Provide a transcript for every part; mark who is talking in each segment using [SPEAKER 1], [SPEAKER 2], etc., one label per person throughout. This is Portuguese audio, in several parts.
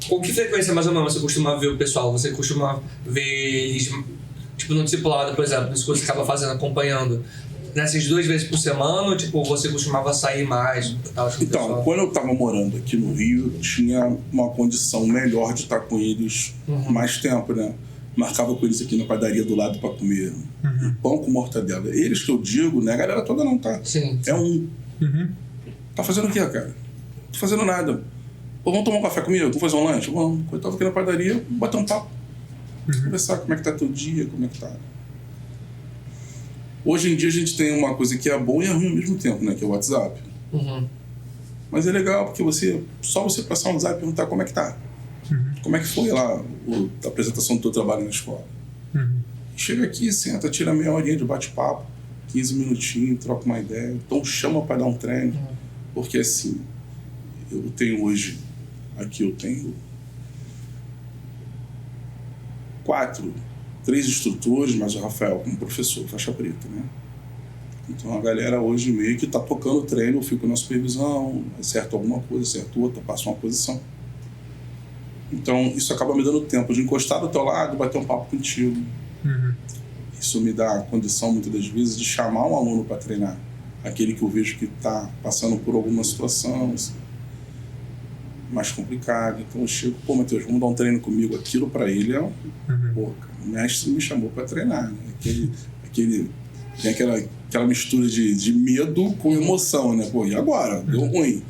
[SPEAKER 1] Com que frequência, mais ou menos, você costuma ver o pessoal? Você costuma ver eles, tipo, no discipulado, por exemplo, isso que você acaba fazendo, acompanhando, nessas 2 vezes por semana, ou, tipo, você costumava sair mais? Tal,
[SPEAKER 2] Então, quando eu estava morando aqui no Rio, eu tinha uma condição melhor de estar com eles mais tempo, né? Marcava com eles aqui na padaria do lado para comer pão com mortadela. Eles que eu digo, né? A galera toda não tá.
[SPEAKER 1] Sim.
[SPEAKER 2] É um. Tá fazendo o quê, cara? Não tô fazendo nada. Pô, vamos tomar um café comigo? Vamos fazer um lanche? Vamos. Eu tava aqui na padaria, bater um papo. Conversar como é que tá teu dia, como é que tá. Hoje em dia a gente tem uma coisa que é boa e é ruim ao mesmo tempo, né? Que é o WhatsApp. Mas é legal porque só você passar um WhatsApp e perguntar como é que tá. Como é que foi lá a apresentação do teu trabalho na escola. Chega aqui, senta, tira meia horinha de bate-papo, 15 minutinhos, troca uma ideia. Então chama para dar um treino. Porque assim, eu tenho hoje, aqui eu tenho 3 instrutores, mais o Rafael como professor, faixa preta, né? Então a galera hoje meio que tá tocando o treino, eu fico na supervisão, acerto alguma coisa, acerto outra, passo uma posição. Então isso acaba me dando tempo de encostar do teu lado e bater um papo contigo. Isso me dá a condição, muitas das vezes, de chamar um aluno para treinar. Aquele que eu vejo que está passando por alguma situação mais complicada. Então eu chego, pô, Matheus, vamos dar um treino comigo. Aquilo para ele é pô, cara, o mestre me chamou para treinar, né? Tem aquela mistura de medo com emoção, né? Pô, e agora? Deu ruim.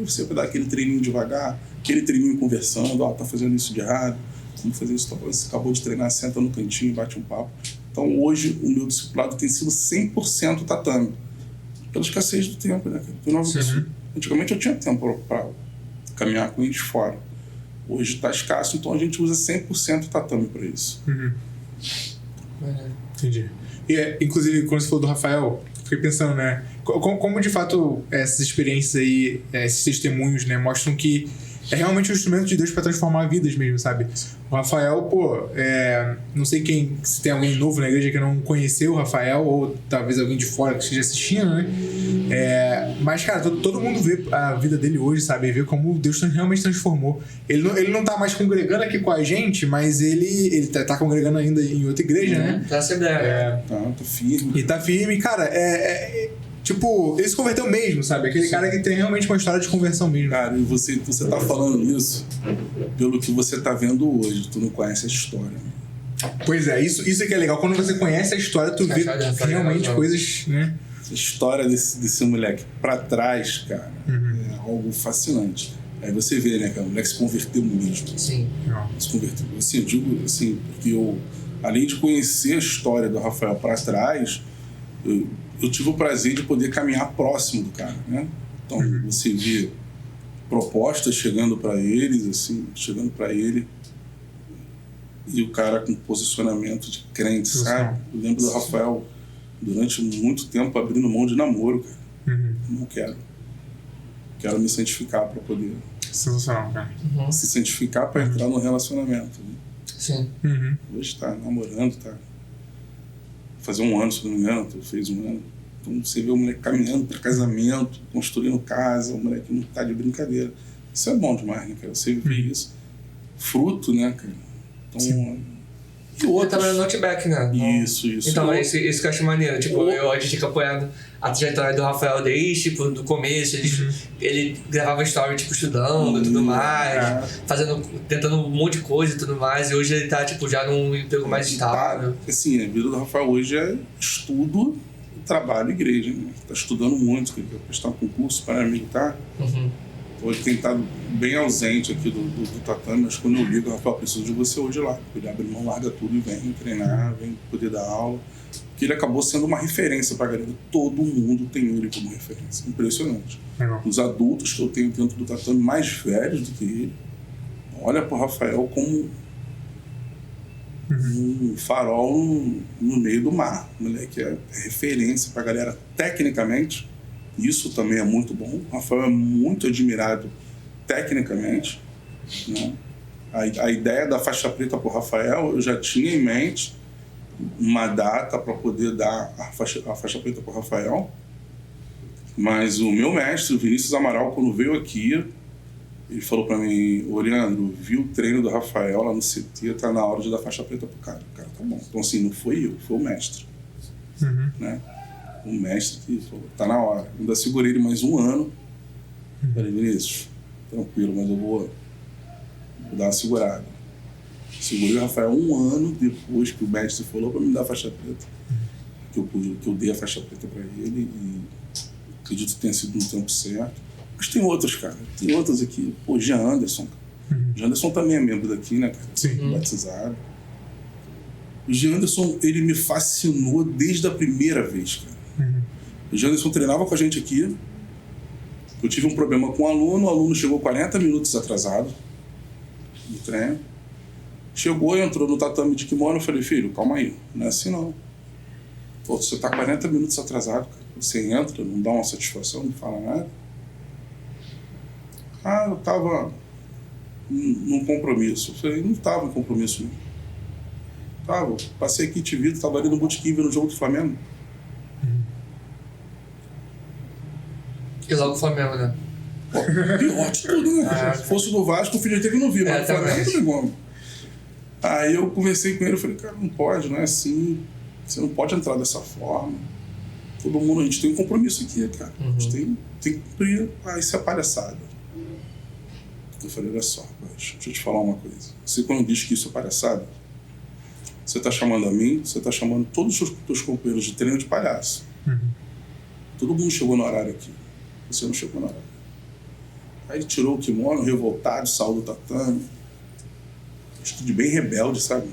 [SPEAKER 2] Você vai dar aquele treininho devagar, aquele treininho conversando, tá fazendo isso de errado, vamos fazer isso, você acabou de treinar, senta no cantinho, bate um papo. Então hoje o meu discipulado tem sido 100% tatame, pela escassez do tempo, né? Antigamente eu tinha tempo para caminhar com eles fora. Hoje está escasso, então a gente usa 100% tatame para isso.
[SPEAKER 3] Entendi. E, inclusive, quando você falou do Rafael, fiquei pensando, né? Como de fato essas experiências aí, esses testemunhos, né, mostram que é realmente um instrumento de Deus para transformar vidas mesmo, sabe? O Rafael, pô, não sei se tem alguém novo na igreja que não conheceu o Rafael, ou talvez alguém de fora que esteja assistindo, né? Mas, cara, todo mundo vê a vida dele hoje, sabe? Vê como Deus realmente transformou. Ele não tá mais congregando aqui com a gente, mas ele tá congregando ainda em outra igreja, né?
[SPEAKER 1] Tá essa ideia.
[SPEAKER 2] Tá firme.
[SPEAKER 3] E tá firme, cara, tipo, ele se converteu mesmo, sabe? Aquele cara que tem realmente uma história de conversão mesmo.
[SPEAKER 2] Cara, e você tá falando isso pelo que você tá vendo hoje. Tu não conhece a história.
[SPEAKER 3] Pois é, isso é que é legal. Quando você conhece a história, tu vê realmente coisas, né?
[SPEAKER 2] A história desse moleque pra trás, cara, é algo fascinante. Aí você vê, né, cara, o moleque se converteu mesmo.
[SPEAKER 1] Sim.
[SPEAKER 2] Se converteu. Assim, eu digo assim, porque eu, além de conhecer a história do Rafael pra trás, eu tive o prazer de poder caminhar próximo do cara, né? Então você vê propostas chegando para eles, assim, chegando para ele, e o cara com posicionamento de crente, sabe? Eu lembro do Rafael durante muito tempo abrindo mão de namoro, cara. Não quero me santificar para poder
[SPEAKER 3] sensacional, cara.
[SPEAKER 2] se santificar para entrar no relacionamento, né?
[SPEAKER 1] Sim.
[SPEAKER 2] Hoje tá namorando, tá fazer um ano, se não me engano, fez um ano. Então você vê o moleque caminhando para casamento, construindo casa, o moleque não tá de brincadeira. Isso é bom demais, né, cara? Você vê isso. Fruto, né, cara? Então, e outros.
[SPEAKER 1] Ele tá no Notback, né?
[SPEAKER 2] Isso.
[SPEAKER 1] Então, isso que eu acho maneiro. Tipo, a gente fica apoiando a trajetória do Rafael desde, tipo, do começo. Ele gravava story, tipo, estudando e tudo mais, tentando um monte de coisa e tudo mais. E hoje ele tá, tipo, já num emprego mais estável.
[SPEAKER 2] Assim, a vida do Rafael hoje é estudo, trabalho e igreja, né? Tá estudando muito, quer prestar um concurso para militar. Hoje tem estado bem ausente aqui do tatame, mas quando eu ligo, Rafael, preciso de você hoje lá. Ele abre mão, larga tudo e vem treinar, vem poder dar aula. Porque ele acabou sendo uma referência pra galera. Todo mundo tem ele como referência. Impressionante. Os adultos que eu tenho dentro do tatame, mais velhos do que ele, olha pro Rafael como um farol no meio do mar. O moleque é referência pra galera tecnicamente. Isso também é muito bom. O Rafael é muito admirado tecnicamente, né? A ideia da faixa preta para o Rafael, eu já tinha em mente uma data para poder dar a faixa preta para o Rafael, mas o meu mestre, o Vinícius Amaral, quando veio aqui, Ele falou pra mim, ô Leandro, vi o treino do Rafael lá no CT, tá na hora de dar faixa preta pro cara. O cara, tá bom. Então assim, não foi eu, foi o mestre. Né? O mestre que falou, tá na hora. Ainda segurei ele mais um ano. Falei, Vinícius, tranquilo, mas eu vou dar uma segurada. Segurei o Rafael um ano depois que o mestre falou pra me dar a faixa preta. Que eu dei a faixa preta pra ele e acredito que tenha sido no tempo certo. Mas tem outros, cara. Tem outros aqui. Pô, Jean Anderson. Jean Anderson também é membro daqui, né, cara?
[SPEAKER 3] Sim.
[SPEAKER 2] Batizado. O Jean Anderson, ele me fascinou desde a primeira vez, cara. O Jean Anderson treinava com a gente aqui. Eu tive um problema com o aluno chegou 40 minutos atrasado no treino. Chegou, entrou no tatame de kimono, eu falei, filho, calma aí, não é assim não. Pô, você tá 40 minutos atrasado, cara. Você entra, não dá uma satisfação, não fala nada. Ah, eu tava num compromisso. Eu falei, não tava em compromisso não. Tava, passei aqui, te vi, tava ali no botequim vendo o jogo do Flamengo.
[SPEAKER 1] E logo o Flamengo, né?
[SPEAKER 2] Pô, pior de tudo, né? Se fosse do Vasco, o filho dele não via, mas o Flamengo não tem como. Aí eu conversei com ele, eu falei, cara, não pode, não é assim. Você não pode entrar dessa forma. Todo mundo, a gente tem um compromisso aqui, cara. A gente tem que cumprir. Ah, isso é palhaçada. Eu falei, olha só, deixa eu te falar uma coisa. Você quando diz que isso é palhaçada, você tá chamando a mim, você tá chamando todos os teus companheiros de treino de palhaço. Todo mundo chegou no horário aqui. Você não chegou no horário. Aí ele tirou o kimono, revoltado, saiu do tatame. De bem rebelde, sabe?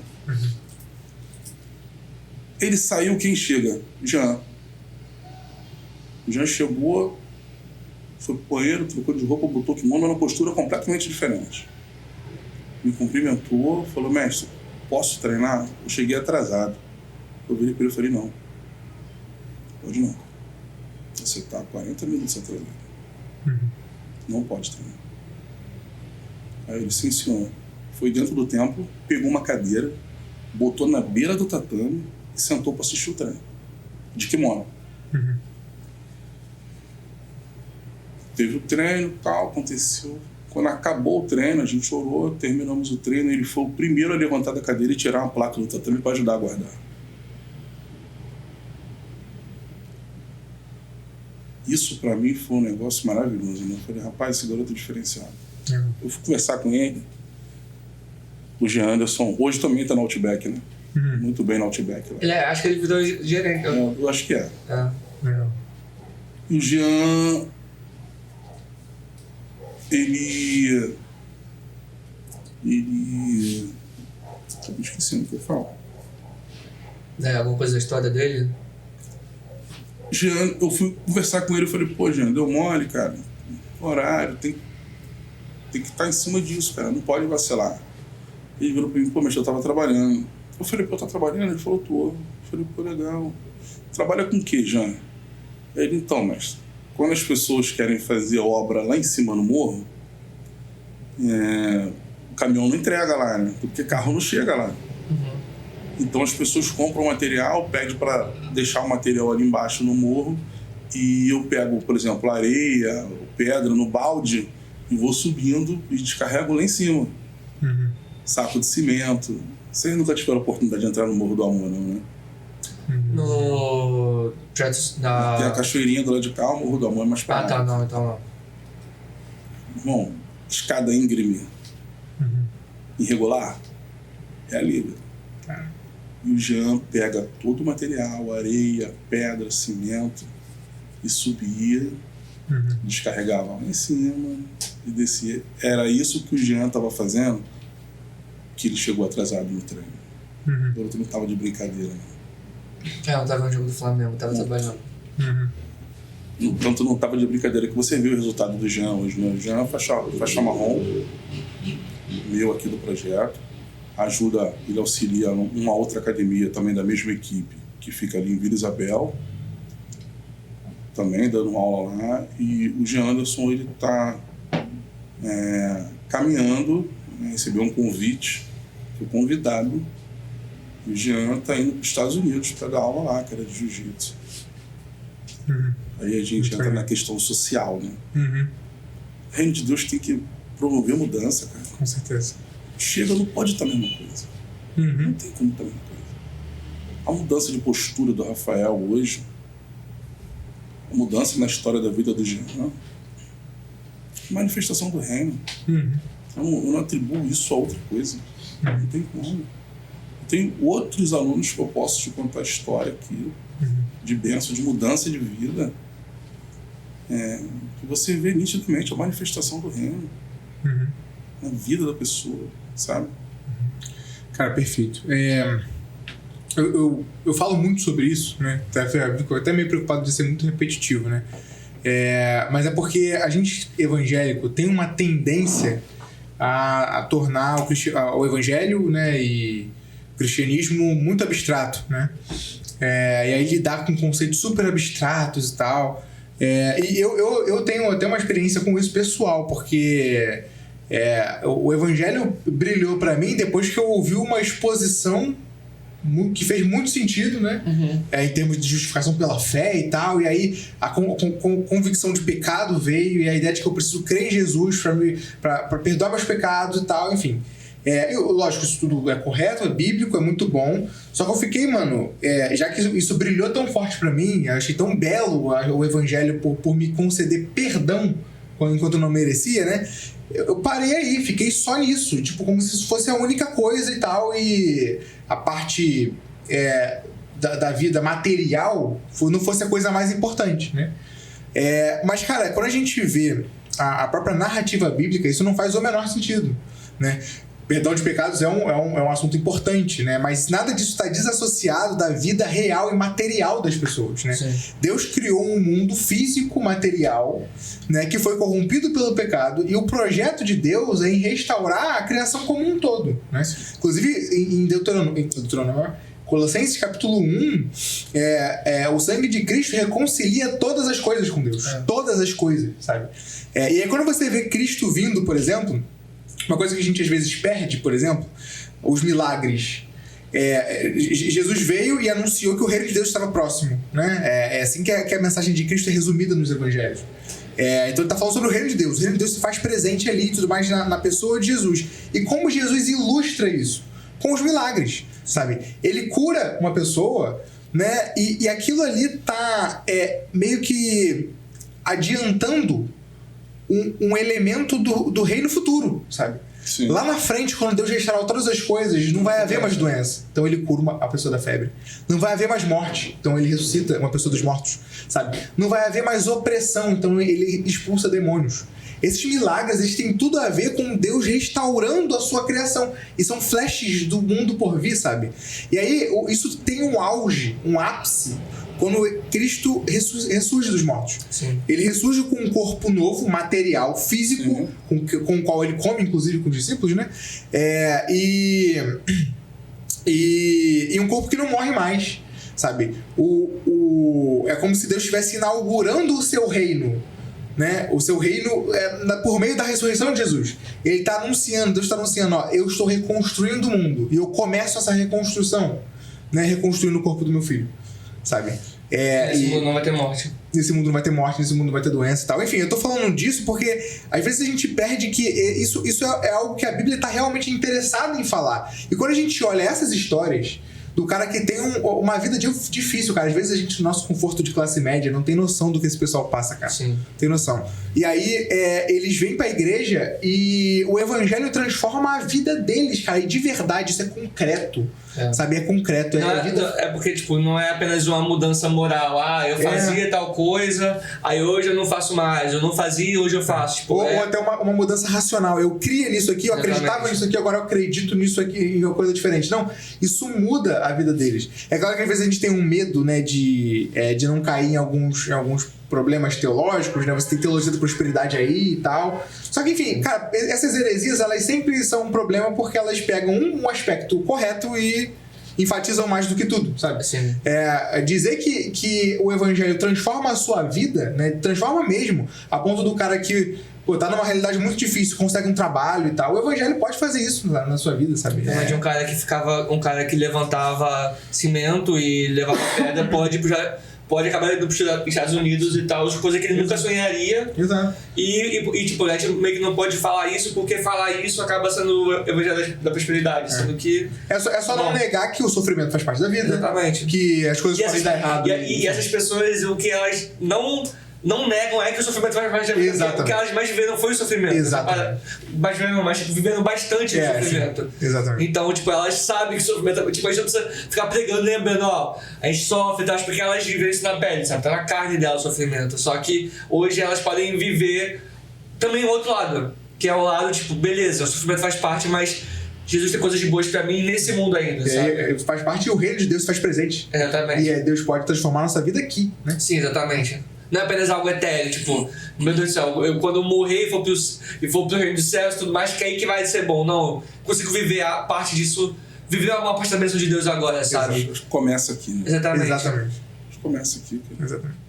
[SPEAKER 2] Ele saiu, quem chega? Jean. O Jean chegou, foi pro banheiro, trocou de roupa, botou o kimono numa postura completamente diferente. Me cumprimentou, falou, mestre, posso treinar? Eu cheguei atrasado. Eu virei para ele e falei, não. Pode não. Você tá 40 minutos atrasado. Não pode treinar. Aí ele, sim, senhor. Foi dentro do templo, pegou uma cadeira, botou na beira do tatame e sentou para assistir o treino. De kimono. Teve o treino, tal, aconteceu. Quando acabou o treino, a gente orou, terminamos o treino, ele foi o primeiro a levantar da cadeira e tirar uma placa do tatame para ajudar a guardar. Isso para mim foi um negócio maravilhoso, né? Eu falei, rapaz, esse garoto é diferenciado. Eu fui conversar com ele. O Jean Anderson, hoje também está no Outback, né? Muito bem no Outback. Lá.
[SPEAKER 1] Acho que ele virou gerente.
[SPEAKER 2] Eu acho que é. E o Jean, ele... Eu esqueci o que eu falo.
[SPEAKER 1] Alguma coisa da história dele?
[SPEAKER 2] Jean, eu fui conversar com ele, eu falei, pô, Jean, deu mole, cara. Horário, tem que estar em cima disso, cara, não pode vacilar. Ele virou pra mim, pô, mas eu tava trabalhando. Eu falei, pô, tá trabalhando? Ele falou, tô. Eu falei, pô, legal. Trabalha com o quê, Jean? Ele, então, mestre, quando as pessoas querem fazer obra lá em cima no morro, o caminhão não entrega lá, né? Porque carro não chega lá. Então as pessoas compram material, pedem para deixar o material ali embaixo no morro e eu pego, por exemplo, areia, pedra no balde e vou subindo e descarrego lá em cima. Saco de cimento. Você nunca tiveram a oportunidade de entrar no Morro do Amor, não, né?
[SPEAKER 1] Tem
[SPEAKER 2] a cachoeirinha do lado de cá, o Morro do Amor é mais parado.
[SPEAKER 1] Tá, não, então não.
[SPEAKER 2] Irmão, escada íngreme, irregular, é ali. E o Jean pega todo o material, areia, pedra, cimento, e subia, descarregava lá em cima e descia. Era isso que o Jean estava fazendo, que ele chegou atrasado no treino. O outro não estava de brincadeira.
[SPEAKER 1] Não estava no jogo do Flamengo, estava trabalhando.
[SPEAKER 2] Tanto não estava de brincadeira que você viu o resultado do Jean hoje. Né? O Jean é faixa marrom, meu aqui do projeto. Ele auxilia uma outra academia também da mesma equipe, que fica ali em Vila Isabel, também dando aula lá. E o Jean Anderson, ele está caminhando, recebeu um convite, foi convidado, e o Jean está indo para os Estados Unidos para dar aula lá, cara, de jiu-jitsu. Aí a gente entra na questão social, né? O reino de Deus tem que promover mudança, cara.
[SPEAKER 3] Com certeza.
[SPEAKER 2] Chega, não pode estar a mesma coisa. Não tem como estar a mesma coisa. A mudança de postura do Rafael hoje, a mudança na história da vida do Jean, manifestação do reino. Eu não atribuo isso a outra coisa. Não tem como. Tem outros alunos que eu posso te contar a história aqui, de bênção, de mudança de vida, que você vê nitidamente a manifestação do reino na vida da pessoa, sabe?
[SPEAKER 3] Cara, perfeito. Eu falo muito sobre isso, né? Fico até meio preocupado de ser muito repetitivo, né? Mas é porque a gente evangélico tem uma tendência a tornar o evangelho, né, e o cristianismo muito abstrato, né? E aí lidar com conceitos super abstratos e tal. E eu tenho até uma experiência com isso pessoal, porque o evangelho brilhou pra mim depois que eu ouvi uma exposição que fez muito sentido, né? Em termos de justificação pela fé e tal. E aí a convicção de pecado veio, e a ideia de que eu preciso crer em Jesus para perdoar meus pecados e tal, enfim. Lógico, isso tudo é correto, é bíblico, é muito bom. Só que eu fiquei, mano, já que isso brilhou tão forte pra mim, eu achei tão belo o evangelho por me conceder perdão enquanto eu não merecia, né? Eu parei aí, fiquei só nisso, tipo, como se isso fosse a única coisa e tal, e a parte da vida material não fosse a coisa mais importante, né? Mas, cara, quando a gente vê a própria narrativa bíblica, isso não faz o menor sentido, né? Perdão de pecados é um assunto importante, né? Mas nada disso está desassociado da vida real e material das pessoas, né?
[SPEAKER 1] Sim.
[SPEAKER 3] Deus criou um mundo físico, material, né, que foi corrompido pelo pecado, e o projeto de Deus é em restaurar a criação como um todo, né? Inclusive, em Deuteronômio, Colossenses capítulo 1, o sangue de Cristo reconcilia todas as coisas com Deus. Todas as coisas, sabe? E aí quando você vê Cristo vindo, por exemplo, uma coisa que a gente às vezes perde, por exemplo, os milagres. Jesus veio e anunciou que o reino de Deus estava próximo, né? É assim que a mensagem de Cristo é resumida nos evangelhos. Então ele está falando sobre o reino de Deus. O reino de Deus se faz presente ali e tudo mais na pessoa de Jesus. E como Jesus ilustra isso? Com os milagres, sabe? Ele cura uma pessoa, né? E aquilo ali está meio que adiantando um elemento do reino futuro, sabe?
[SPEAKER 2] Sim.
[SPEAKER 3] Lá na frente, quando Deus restaurar todas as coisas, não vai haver mais doença. Então ele cura a pessoa da febre. Não vai haver mais morte. Então ele ressuscita uma pessoa dos mortos, sabe? Não vai haver mais opressão. Então ele expulsa demônios. Esses milagres, eles têm tudo a ver com Deus restaurando a sua criação. E são flashes do mundo por vir, sabe? E aí, isso tem um auge, um ápice, quando Cristo ressurge dos mortos.
[SPEAKER 1] Sim.
[SPEAKER 3] Ele ressurge com um corpo novo, material, físico, com o qual ele come, inclusive, com os discípulos, né? E um corpo que não morre mais, sabe? É como se Deus estivesse inaugurando o seu reino, né? O seu reino por meio da ressurreição de Jesus. Ele está anunciando, Deus está anunciando, eu estou reconstruindo o mundo, e eu começo essa reconstrução, né? Reconstruindo o corpo do meu filho, sabe?
[SPEAKER 1] Nesse mundo não vai ter morte.
[SPEAKER 3] Nesse mundo não vai ter morte, nesse mundo não vai ter doença e tal. Enfim, eu tô falando disso porque às vezes a gente perde que isso é algo que a Bíblia tá realmente interessada em falar. E quando a gente olha essas histórias do cara que tem uma vida difícil, cara, às vezes a gente, no nosso conforto de classe média, não tem noção do que esse pessoal passa, cara.
[SPEAKER 1] Sim.
[SPEAKER 3] Tem noção. E aí eles vêm pra igreja e o evangelho transforma a vida deles, cara. E de verdade, isso é concreto. Sabe? É concreto.
[SPEAKER 1] É porque, tipo, não é apenas uma mudança moral. Eu fazia tal coisa, aí hoje eu não faço mais. Eu não fazia, hoje eu faço. Tipo,
[SPEAKER 3] ou até uma mudança racional. Eu cria nisso aqui, eu acreditava nisso aqui, agora eu acredito nisso aqui em uma coisa diferente. Não, isso muda a vida deles. É claro que às vezes a gente tem um medo, né, de não cair em alguns problemas teológicos, né? Você tem teologia da prosperidade aí e tal. Só que, enfim, cara, essas heresias, elas sempre são um problema porque elas pegam um aspecto correto e enfatizam mais do que tudo, sabe?
[SPEAKER 1] Sim.
[SPEAKER 3] Dizer que o evangelho transforma a sua vida, né? Transforma mesmo, a ponto do cara que tá numa realidade muito difícil, consegue um trabalho e tal. O evangelho pode fazer isso na sua vida, sabe?
[SPEAKER 1] De um cara que levantava cimento e levava pedra, pode pode acabar indo para os Estados Unidos e tal, coisa que ele nunca sonharia.
[SPEAKER 3] Exato.
[SPEAKER 1] E tipo, a gente meio que não pode falar isso, porque falar isso acaba sendo o evangelho da prosperidade, sendo que...
[SPEAKER 3] É só não negar que o sofrimento faz parte da vida.
[SPEAKER 1] Exatamente.
[SPEAKER 3] Que as coisas podem dar errado.
[SPEAKER 1] E essas pessoas, o que elas não negam é que o sofrimento faz parte da vida.
[SPEAKER 3] Exatamente.
[SPEAKER 1] O que elas mais viveram foi o sofrimento.
[SPEAKER 3] Exatamente.
[SPEAKER 1] Mas viveram bastante o sofrimento.
[SPEAKER 3] Sim. Exatamente.
[SPEAKER 1] Então, tipo, elas sabem que o sofrimento... Tipo, a gente não precisa ficar pregando, lembrando, ó, a gente sofre, tá? Porque elas vivem isso na pele, sabe? Tá na carne dela o sofrimento. Só que hoje elas podem viver também o outro lado. Que é o lado, tipo, beleza, o sofrimento faz parte, mas Jesus tem coisas boas pra mim nesse mundo ainda, sabe?
[SPEAKER 3] Faz parte e o reino de Deus faz presente.
[SPEAKER 1] Exatamente.
[SPEAKER 3] E Deus pode transformar a nossa vida aqui, né?
[SPEAKER 1] Sim, exatamente. Não é apenas algo etéreo, tipo, meu Deus do céu, eu quando eu morrer e for pro reino dos céus e tudo mais, que aí que vai ser bom. Não, consigo viver a parte disso, viver uma parte da bênção de Deus agora, sabe?
[SPEAKER 2] Acho que começa aqui, né?
[SPEAKER 1] Exatamente.
[SPEAKER 3] Exatamente.
[SPEAKER 2] Acho que começa aqui, cara.
[SPEAKER 3] Exatamente.